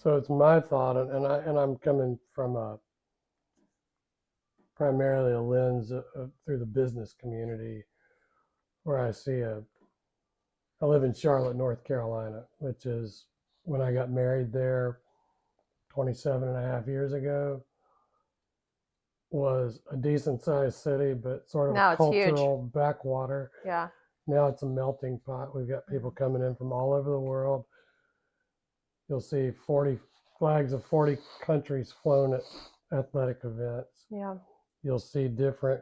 So it's my thought, and I'm coming from a primarily a lens through the business community, where I live in Charlotte, North Carolina, which is when I got married there 27 and a half years ago, was a decent sized city, but sort of a Now it's huge. cultural backwater. Yeah. Now it's a melting pot. We've got people coming in from all over the world. You'll see 40 flags of 40 countries flown at athletic events. Yeah. You'll see different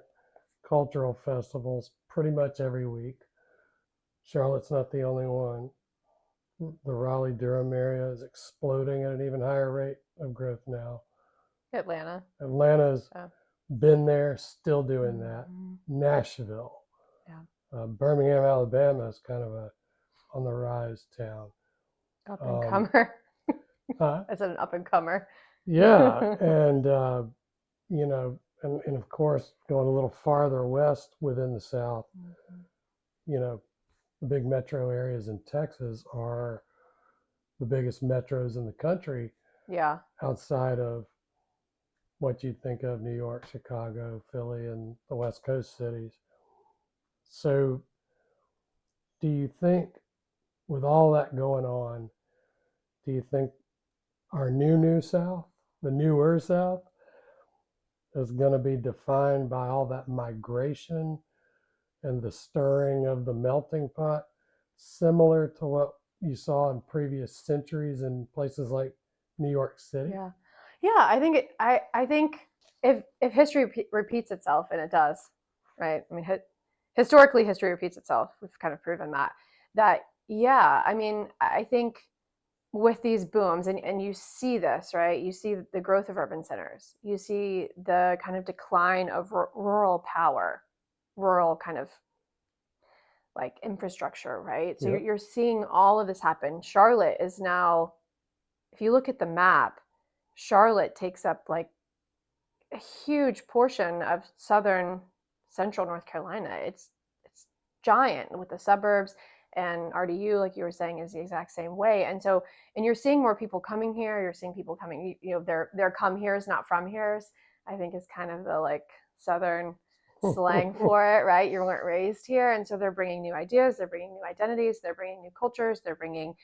cultural festivals pretty much every week. Charlotte's not the only one. The Raleigh Durham area is exploding at an even higher rate of growth now. Atlanta. Atlanta's Yeah. been there, still doing that. Nashville. Yeah. Birmingham, Alabama is kind of a on the rise town. Up and comer. Huh? It's an up and comer. Yeah, and and of course going a little farther west within the South, the big metro areas in Texas are the biggest metros in the country. Yeah. Outside of what you'd think of New York, Chicago, Philly, and the West Coast cities. So, do you think, with all that going on, do you think our new South, the newer South, is going to be defined by all that migration and the stirring of the melting pot, similar to what you saw in previous centuries in places like New York City? Yeah. I think I think if history repeats itself, and it does, right? I mean, historically, history repeats itself. We've kind of proven that. Yeah. I mean, I think with these booms, and you see this, right? You see the growth of urban centers. You see the kind of decline of rural power, rural kind of like infrastructure, right? So Yep. you're seeing all of this happen. Charlotte is now, if you look at the map, Charlotte takes up like a huge portion of southern central North Carolina. It's giant with the suburbs, and RDU, like you were saying, is the exact same way. And so, and you're seeing more people coming here. You're seeing people coming, they're come here's, not from here's, I think is kind of the like southern slang for it, right? You weren't raised here. And so they're bringing new ideas, they're bringing new identities, they're bringing new cultures, they're bringing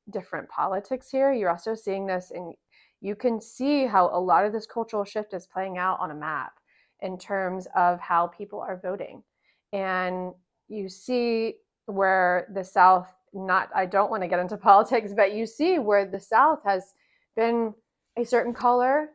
different politics here. You're also seeing this, and you can see how a lot of this cultural shift is playing out on a map in terms of how people are voting. And you see where the South, I don't want to get into politics, but you see where the South has been a certain color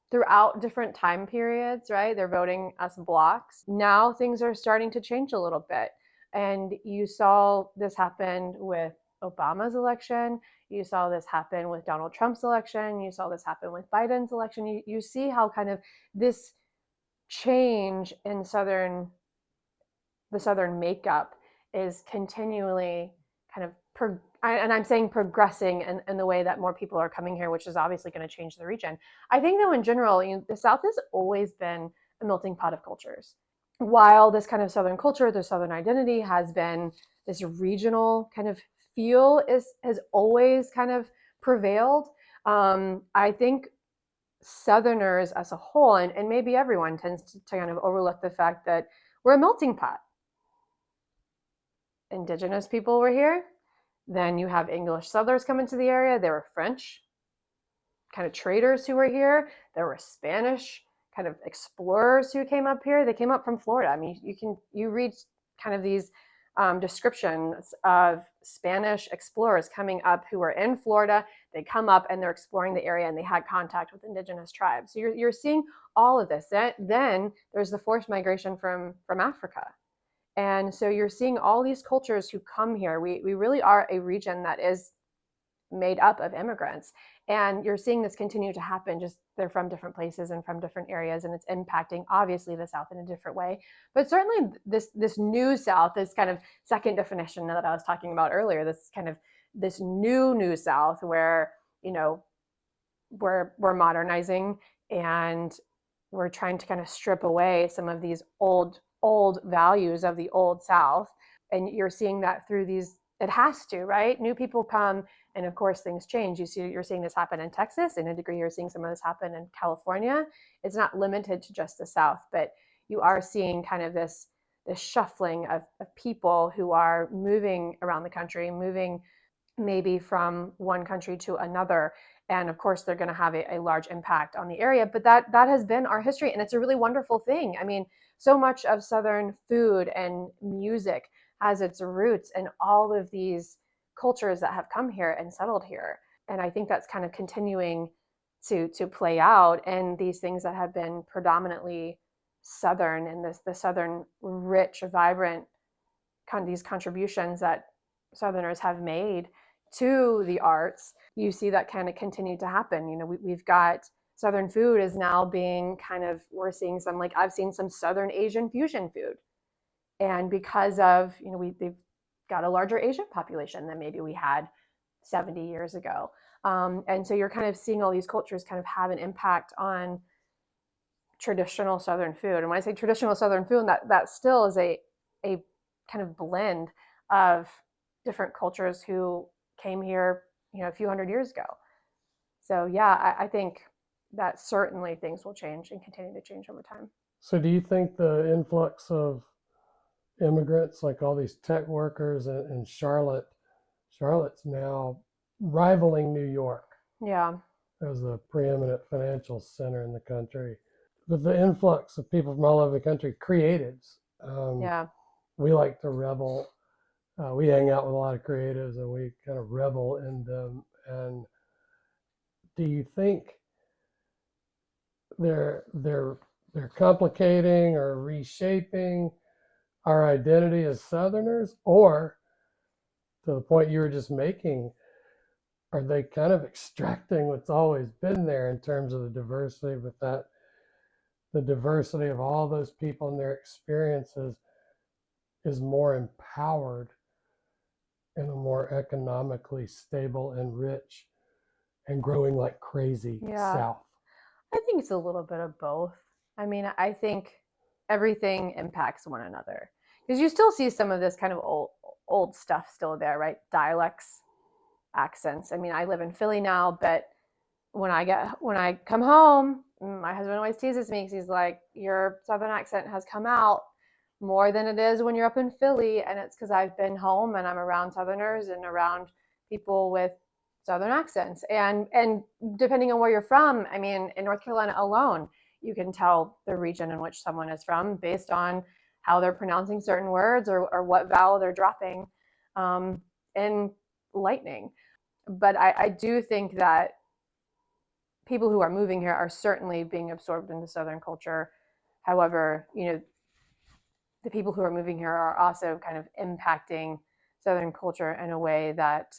throughout different time periods, right? They're voting as blocks. Now things are starting to change a little bit. And you saw this happen with Obama's election. You saw this happen with Donald Trump's election. You saw this happen with Biden's election. You see how kind of this change in the Southern makeup is continually kind of, and I'm saying progressing in the way that more people are coming here, which is obviously going to change the region. I think though in general, the South has always been a melting pot of cultures. While this kind of Southern culture, the Southern identity has been this regional kind of feel has always kind of prevailed. I think Southerners as a whole, and maybe everyone tends to kind of overlook the fact that we're a melting pot. Indigenous people were here. Then you have English settlers come into the area. There were French kind of traders who were here. There were Spanish kind of explorers who came up here. They came up from Florida. I mean, you read kind of these descriptions of Spanish explorers coming up who were in Florida. They come up and they're exploring the area, and they had contact with indigenous tribes. So you're seeing all of this. Then there's the forced migration from Africa. And so you're seeing all these cultures who come here. We really are a region that is made up of immigrants. And you're seeing this continue to happen. Just they're from different places and from different areas, and it's impacting obviously the South in a different way. But certainly this new South, this kind of second definition that I was talking about earlier, this kind of this new South where, we're modernizing, and we're trying to kind of strip away some of these old values of the old South. And you're seeing that through these, it has to, right? New people come And of course, things change. You're seeing this happen in Texas. In a degree, you're seeing some of this happen in California. It's not limited to just the South, but you are seeing kind of this shuffling of people who are moving around the country, moving maybe from one country to another. And of course, they're going to have a large impact on the area. But that has been our history, and it's a really wonderful thing. I mean, so much of Southern food and music has its roots in all of these cultures that have come here and settled here. And I think that's kind of continuing to play out. And these things that have been predominantly Southern, and the Southern rich, vibrant these contributions that Southerners have made to the arts, you see that kind of continue to happen. You know, we've got Southern food is now being kind of, we're seeing some, like I've seen some Southern Asian fusion food. And because of, you know, they've got a larger Asian population than maybe we had 70 years ago. And so you're kind of seeing all these cultures kind of have an impact on traditional Southern food. And when I say traditional Southern food, that still is a kind of blend of different cultures who came here, you know, a few hundred years ago. So yeah, I think that certainly things will change and continue to change over time. So do you think the influx of immigrants, like all these tech workers in Charlotte's now rivaling New York Yeah. as the preeminent financial center in the country, with the influx of people from all over the country, creatives. Yeah. We like to revel. We hang out with a lot of creatives, and we kind of revel in them. And do you think they're complicating or reshaping our identity as Southerners, or to the point you were just making, are they kind of extracting what's always been there in terms of the diversity, but that the diversity of all those people and their experiences is more empowered in a more economically stable and rich and growing like crazy South? I think it's a little bit of both. I mean, I think everything impacts one another, because you still see some of this kind of old stuff still there, right? Dialects, accents. I mean, I live in Philly now, but when I come home, my husband always teases me because he's like, your Southern accent has come out more than it is when you're up in Philly. And it's because I've been home and I'm around Southerners and around people with Southern accents. And depending on where you're from, I mean, in North Carolina alone, you can tell the region in which someone is from based on how they're pronouncing certain words or what vowel they're dropping in lightning. But I do think that people who are moving here are certainly being absorbed into Southern culture. However, you know, the people who are moving here are also kind of impacting Southern culture in a way that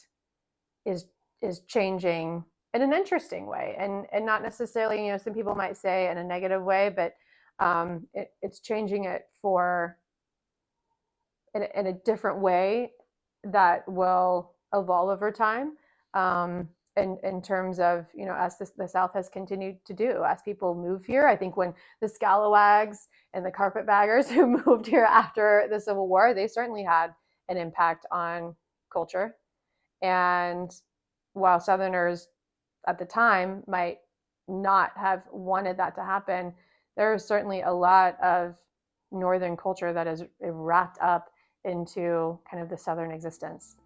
is changing in an interesting way, and not necessarily, you know, some people might say in a negative way, but it's changing it for in a different way that will evolve over time. In terms of, you know, as the South has continued to do, as people move here. I think when the scalawags and the carpetbaggers who moved here after the Civil War, they certainly had an impact on culture. And while Southerners at the time might not have wanted that to happen, there is certainly a lot of Northern culture that is wrapped up into kind of the Southern existence.